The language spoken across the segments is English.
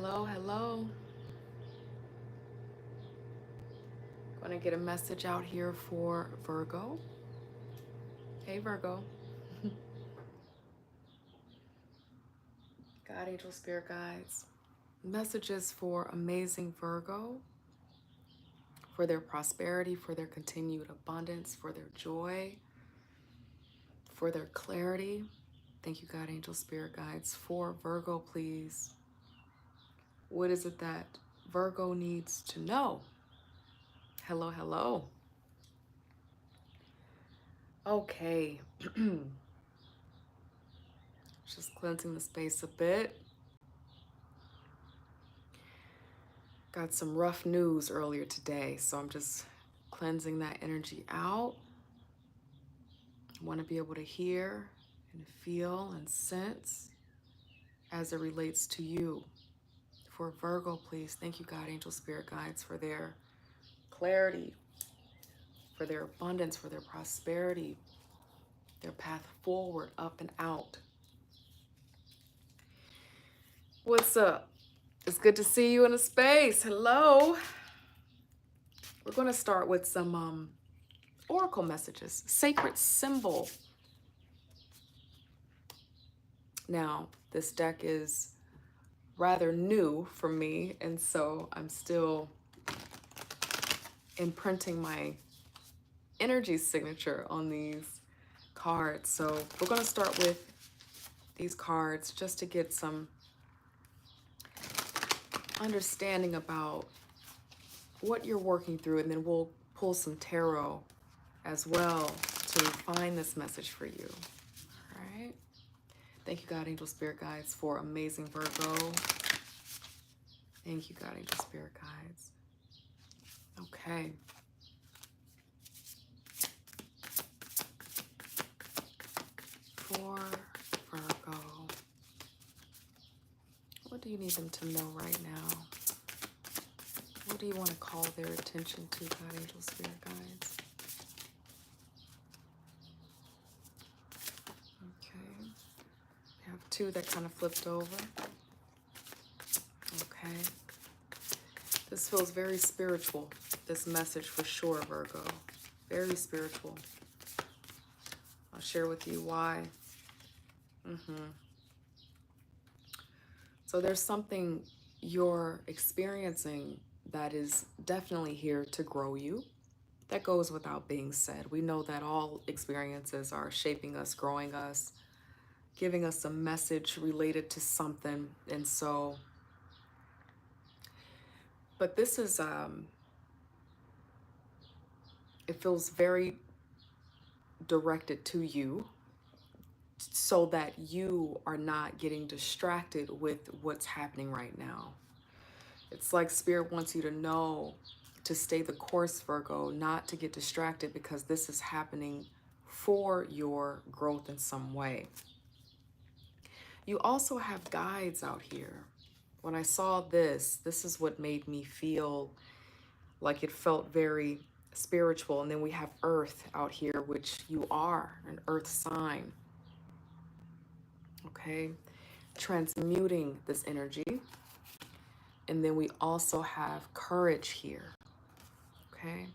Hello, hello. Going to get a message out here for Virgo. Hey, Virgo. God, angel, spirit guides. Messages for amazing Virgo, for their prosperity, for their continued abundance, for their joy, for their clarity. Thank you, God, angel, spirit guides. For Virgo, please. What is it that Virgo needs to know? Hello, hello. Okay. Just cleansing the space a bit. Got some rough news earlier today, so I'm just cleansing that energy out. I want to be able to hear and feel and sense as it relates to you. For Virgo, please, thank you, God, angel, spirit guides, for their clarity, for their abundance, for their prosperity, their path forward, up and out. What's up? It's good to see you in a space. Hello. We're going to start with some oracle messages, sacred symbol. Now, this deck is rather new for me, and so I'm still imprinting my energy signature on these cards. So we're going to start with these cards just to get some understanding about what you're working through, and then we'll pull some tarot as well to refine this message for you. All right. Thank you, God, angel, spirit guides, for amazing Virgo. Thank you, God, angel, spirit guides. Okay. For Virgo, what do you need them to know right now? What do you want to call their attention to, God, angel, spirit guides? Okay. We have two that kind of flipped over. Okay. This feels very spiritual, this message for sure, Virgo. Very spiritual. I'll share with you why. So there's something you're experiencing that is definitely here to grow you. That goes without being said. We know that all experiences are shaping us, growing us, giving us a message related to something. And so, but this is, it feels very directed to you so that you are not getting distracted with what's happening right now. It's like Spirit wants you to know to stay the course, Virgo, not to get distracted, because this is happening for your growth in some way. You also have guides out here. When I saw this is what made me feel like it felt very spiritual. And then we have Earth out here, which you are an Earth sign. Okay, transmuting this energy. And then we also have courage here. Okay.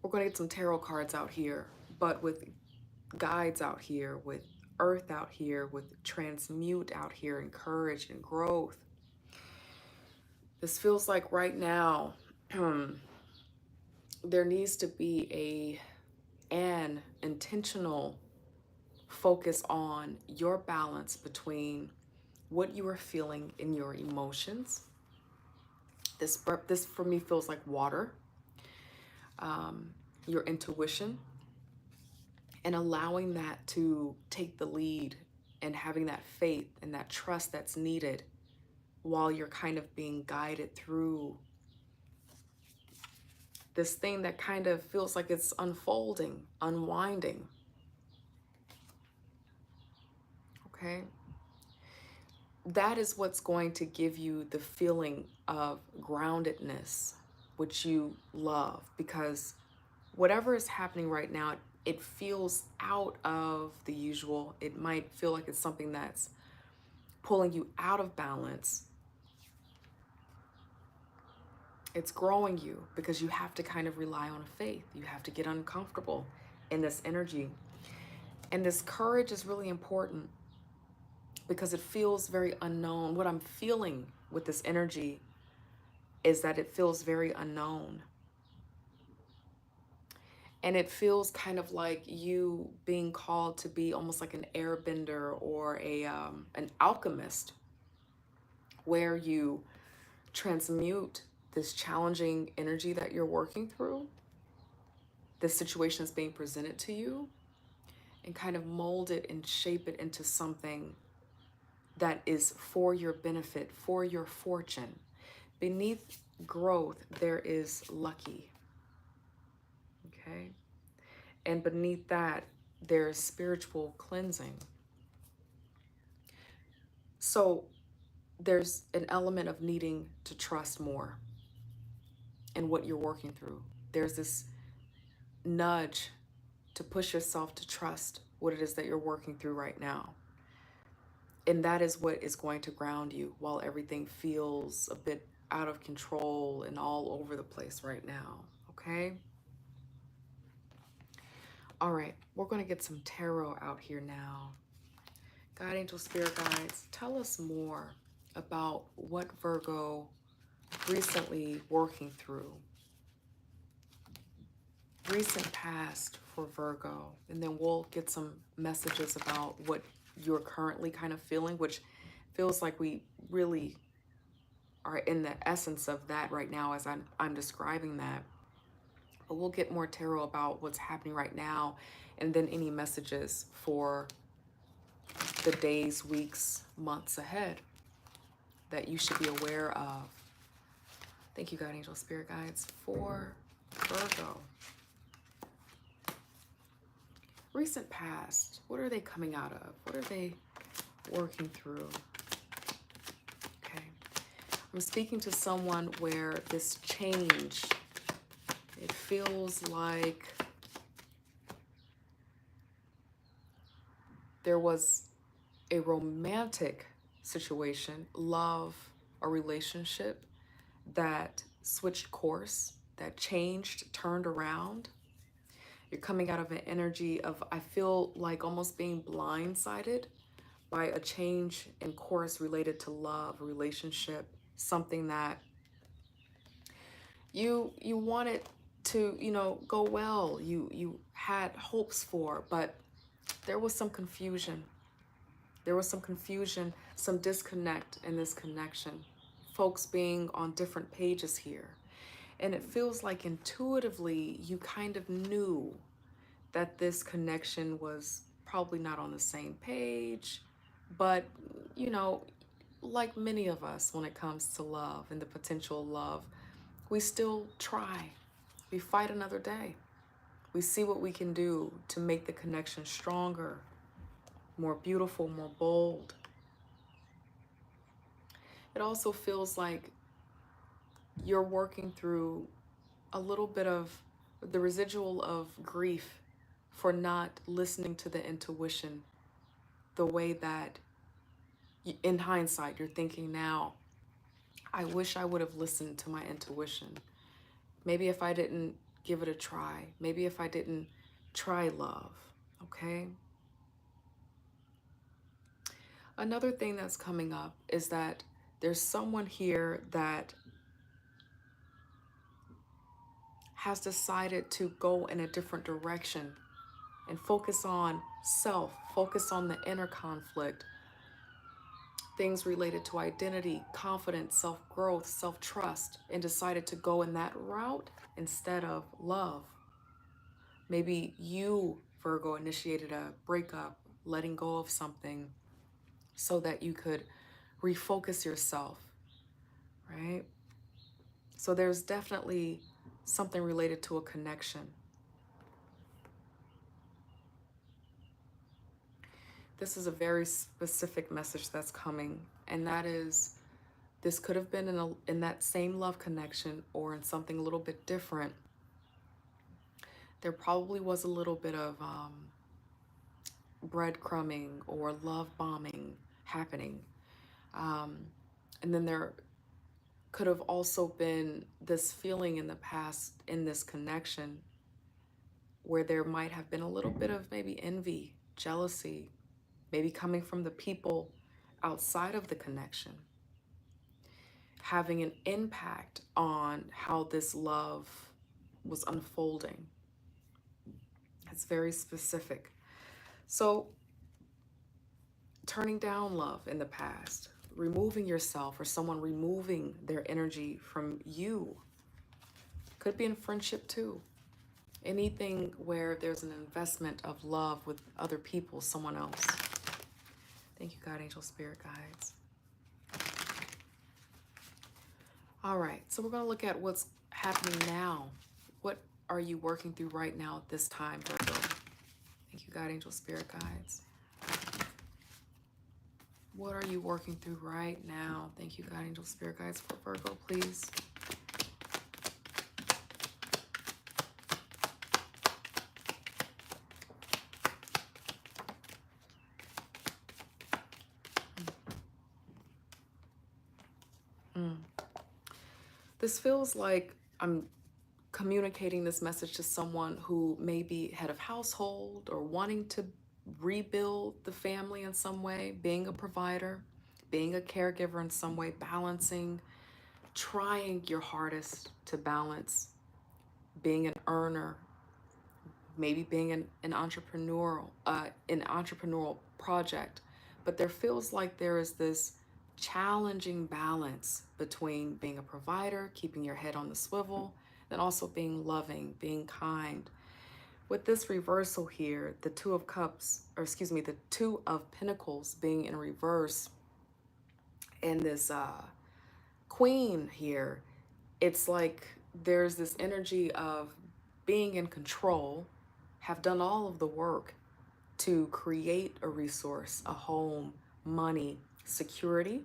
We're going to get some tarot cards out here, but with guides out here, with Earth out here, with transmute out here, and courage and growth. This feels like right now there needs to be an intentional focus on your balance between what you are feeling in your emotions. This for me feels like water. Your intuition, and allowing that to take the lead, and having that faith and that trust that's needed while you're kind of being guided through this thing that kind of feels like it's unfolding, unwinding. Okay? That is what's going to give you the feeling of groundedness, which you love, because whatever is happening right now, it feels out of the usual. It might feel like it's something that's pulling you out of balance. It's growing you because you have to kind of rely on faith. You have to get uncomfortable in this energy. And this courage is really important because it feels very unknown. What I'm feeling with this energy is that it feels very unknown. And it feels kind of like you being called to be almost like an airbender or an alchemist, where you transmute this challenging energy that you're working through, this situation is being presented to you, and kind of mold it and shape it into something that is for your benefit, for your fortune. Beneath growth, there is lucky. Okay? And beneath that, there's spiritual cleansing. So there's an element of needing to trust more in what you're working through. There's this nudge to push yourself to trust what it is that you're working through right now. And that is what is going to ground you while everything feels a bit out of control and all over the place right now. Okay? All right, we're going to get some tarot out here now. God, angel, spirit guides, tell us more about what Virgo recently working through. Recent past for Virgo. And then we'll get some messages about what you're currently kind of feeling, which feels like we really are in the essence of that right now as I'm describing that. But we'll get more tarot about what's happening right now, and then any messages for the days, weeks, months ahead that you should be aware of. Thank you, God, angel, spirit guides, for Virgo. Recent past, what are they coming out of? What are they working through? Okay. I'm speaking to someone where this change, it feels like there was a romantic situation, love, a relationship that switched course, that changed, turned around. You're coming out of an energy of, I feel like almost being blindsided by a change in course related to love, relationship, something that you wanted to, go well, you had hopes for, but there was some confusion. There was some confusion, some disconnect in this connection. Folks being on different pages here. And it feels like intuitively you kind of knew that this connection was probably not on the same page, but, like many of us when it comes to love and the potential of love, we still try. We fight another day. We see what we can do to make the connection stronger, more beautiful, more bold. It also feels like you're working through a little bit of the residual of grief for not listening to the intuition the way that, in hindsight, you're thinking now, I wish I would have listened to my intuition. Maybe if I didn't give it a try. Maybe if I didn't try love, okay? Another thing that's coming up is that there's someone here that has decided to go in a different direction and focus on self, focus on the inner conflict, things related to identity, confidence, self-growth, self-trust, and decided to go in that route instead of love. Maybe you, Virgo, initiated a breakup, letting go of something so that you could refocus yourself, right? So there's definitely something related to a connection. This is a very specific message that's coming, and that is, this could have been in that same love connection or in something a little bit different. there probably was a little bit of breadcrumbing or love bombing happening. Um, and then there could have also been this feeling in the past in this connection where there might have been a little bit of maybe envy, jealousy, maybe coming from the people outside of the connection, having an impact on how this love was unfolding. It's very specific. So, turning down love in the past, removing yourself or someone removing their energy from you, could be in friendship too. Anything where there's an investment of love with other people, someone else. Thank you, God, angel, spirit guides. All right, so we're going to look at what's happening now. What are you working through right now at this time, Virgo? Thank you, God, angel, spirit guides. What are you working through right now? Thank you, God, angel, spirit guides for Virgo, please. This feels like I'm communicating this message to someone who may be head of household or wanting to rebuild the family in some way, being a provider, being a caregiver in some way, balancing, trying your hardest to balance, being an earner, maybe being an entrepreneurial project. But there feels like there is this challenging balance between being a provider, keeping your head on the swivel, and also being loving, being kind. With this reversal here, the Two of Cups, or excuse me, the Two of Pentacles being in reverse, and this Queen here, it's like there's this energy of being in control, have done all of the work to create a resource, a home, money, security,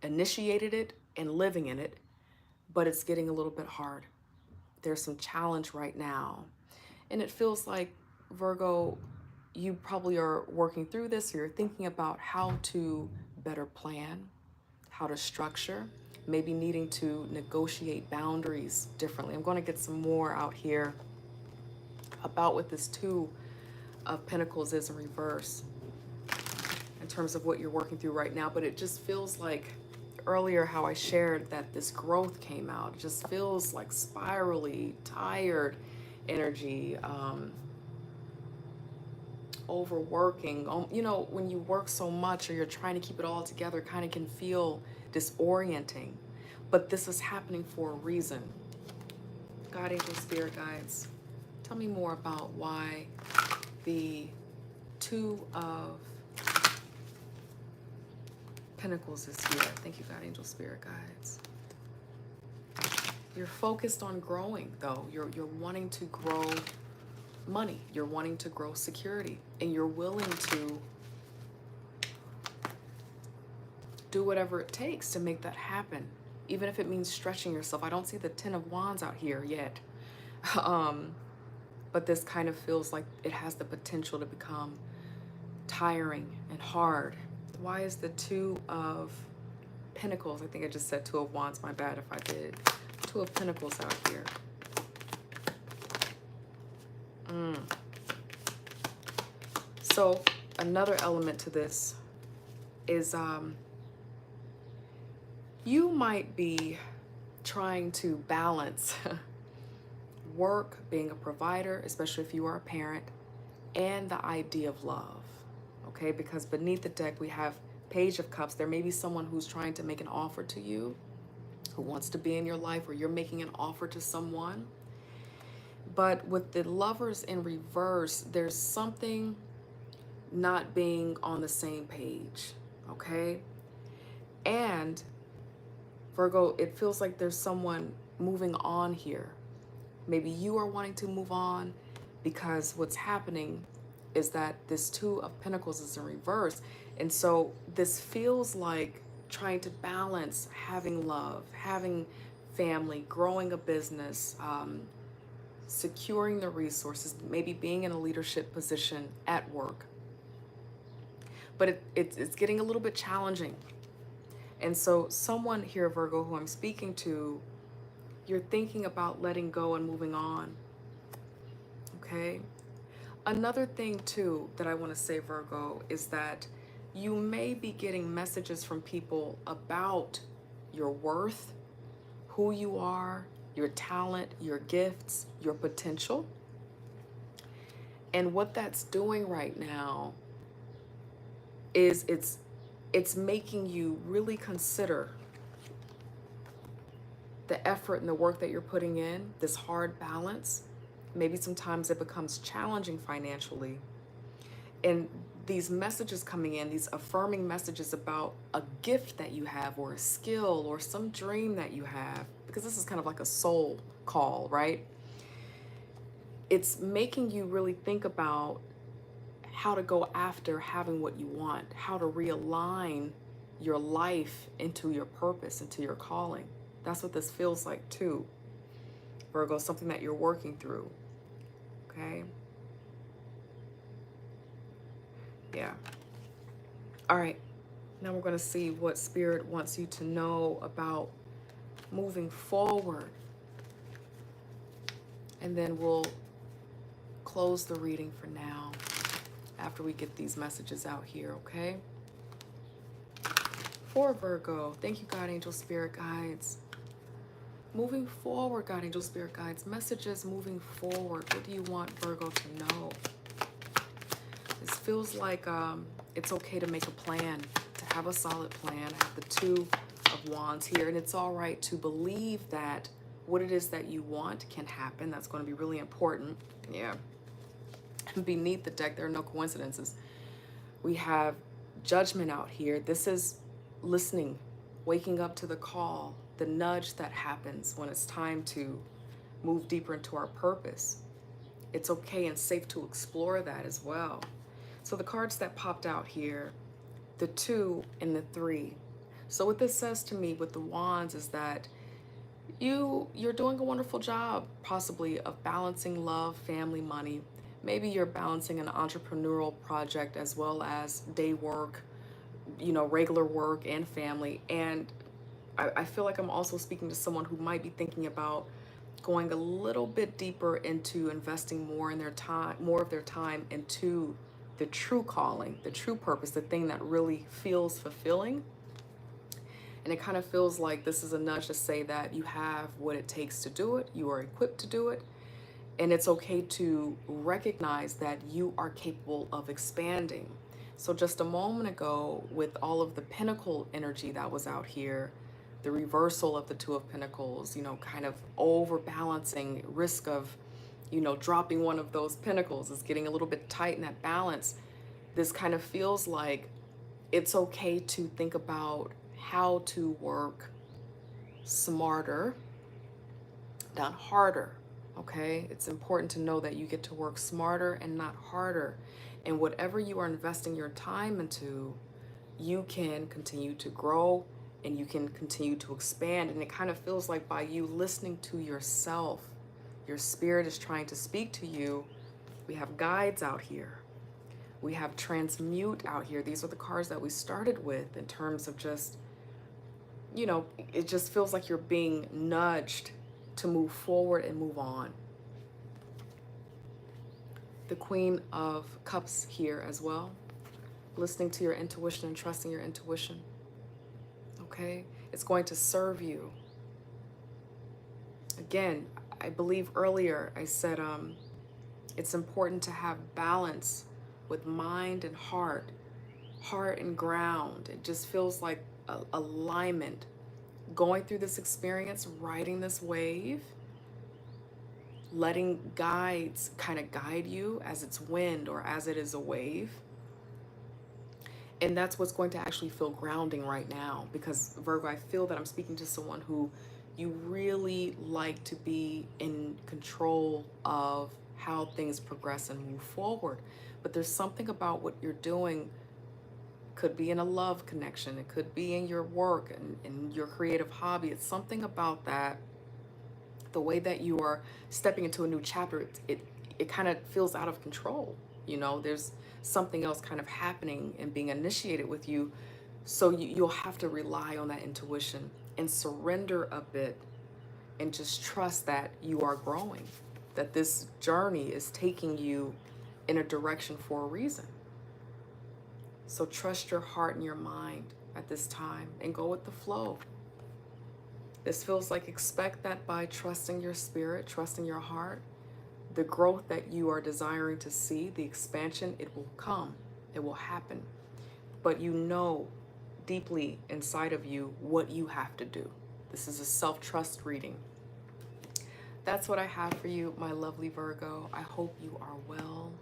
initiated it and living in it, but it's getting a little bit hard. There's some challenge right now. And it feels like, Virgo, you probably are working through this, or you're thinking about how to better plan, how to structure, maybe needing to negotiate boundaries differently. I'm going to get some more out here about what this Two of Pentacles is in reverse in terms of what you're working through right now. But it just feels like earlier how I shared that this growth came out. It just feels like spirally tired energy, overworking. You know, when you work so much or you're trying to keep it all together, kind of can feel disorienting. But this is happening for a reason. God, angel, spirit guides, tell me more about why the Two of Pentacles is here. Thank you, God, angel, spirit guides. You're focused on growing, though. You're wanting to grow money. You're wanting to grow security. And you're willing to do whatever it takes to make that happen, even if it means stretching yourself. I don't see the Ten of Wands out here yet. But this kind of feels like it has the potential to become tiring and hard. Why is the Two of Pentacles? I think I just said Two of Wands. My bad if I did. Two of Pentacles out here. So another element to this is you might be trying to balance work, being a provider, especially if you are a parent, and the idea of love. Okay, because beneath the deck we have Page of Cups. There may be someone who's trying to make an offer to you, who wants to be in your life, or you're making an offer to someone. But with the Lovers in reverse, there's something not being on the same page, okay? And Virgo, it feels like there's someone moving on here. Maybe you are wanting to move on because what's happening is that this Two of Pentacles is in reverse. And so this feels like trying to balance having love, having family, growing a business, securing the resources, maybe being in a leadership position at work. But it's getting a little bit challenging. And so someone here, Virgo, who I'm speaking to, you're thinking about letting go and moving on. Okay? Another thing too that I want to say, Virgo, is that you may be getting messages from people about your worth, who you are, your talent, your gifts, your potential. And what that's doing right now is it's making you really consider the effort and the work that you're putting in, this hard balance. Maybe sometimes it becomes challenging financially. And these messages coming in, these affirming messages about a gift that you have or a skill or some dream that you have, because this is kind of like a soul call, right? It's making you really think about how to go after having what you want, how to realign your life into your purpose, into your calling. That's what this feels like too, Virgo, something that you're working through, okay? Yeah. All right, now we're going to see what Spirit wants you to know about moving forward. And then we'll close the reading for now after we get these messages out here, okay? For Virgo, thank you, God, Angel, Spirit Guides. Moving forward, God, Angel, Spirit Guides. Messages moving forward. What do you want Virgo to know? This feels like it's okay to make a plan, to have a solid plan. I have the Two of Wands here, and it's all right to believe that what it is that you want can happen. That's going to be really important. Yeah. Beneath the deck, there are no coincidences. We have Judgment out here. This is listening, waking up to the call, the nudge that happens when it's time to move deeper into our purpose. It's okay and safe to explore that as well. So the cards that popped out here, the 2 and the 3. So what this says to me with the Wands is that you're doing a wonderful job, possibly, of balancing love, family, money. Maybe you're balancing an entrepreneurial project as well as day work, regular work and family. And I feel like I'm also speaking to someone who might be thinking about going a little bit deeper into investing more in their time, more of their time into the true calling, the true purpose, the thing that really feels fulfilling. And it kind of feels like this is a nudge to say that you have what it takes to do it, you are equipped to do it, and it's okay to recognize that you are capable of expanding. So just a moment ago, with all of the Pentacle energy that was out here, the reversal of the Two of Pentacles, kind of overbalancing, risk of, dropping one of those pentacles is getting a little bit tight in that balance. This kind of feels like it's okay to think about how to work smarter, not harder, okay? It's important to know that you get to work smarter and not harder. And whatever you are investing your time into, you can continue to grow and you can continue to expand. And it kind of feels like by you listening to yourself, your spirit is trying to speak to you. We have guides out here. We have transmute out here. These are the cards that we started with in terms of just, it just feels like you're being nudged to move forward and move on. The Queen of Cups here as well. Listening to your intuition and trusting your intuition. Okay? It's going to serve you. Again, I believe earlier I said it's important to have balance with mind and heart and ground. It just feels like alignment. Going through this experience, riding this wave, letting guides kind of guide you as it's wind or as it is a wave. And that's what's going to actually feel grounding right now, because Virgo, I feel that I'm speaking to someone who you really like to be in control of how things progress and move forward. But there's something about what you're doing. Could be in a love connection. It could be in your work and in your creative hobby. It's something about that The way that you are stepping into a new chapter, it kind of feels out of control. You know, there's something else kind of happening and being initiated with you. So you'll have to rely on that intuition and surrender a bit and just trust that you are growing, that this journey is taking you in a direction for a reason. So trust your heart and your mind at this time and go with the flow. This feels like expect that by trusting your spirit, trusting your heart, the growth that you are desiring to see, the expansion, it will come, it will happen. But you know deeply inside of you what you have to do. This is a self-trust reading. That's what I have for you, my lovely Virgo. I hope you are well.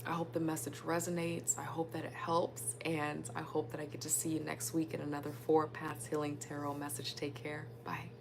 I hope the message resonates. I hope that it helps. And I hope that I get to see you next week in another 4 Paths Healing Tarot message. Take care. Bye.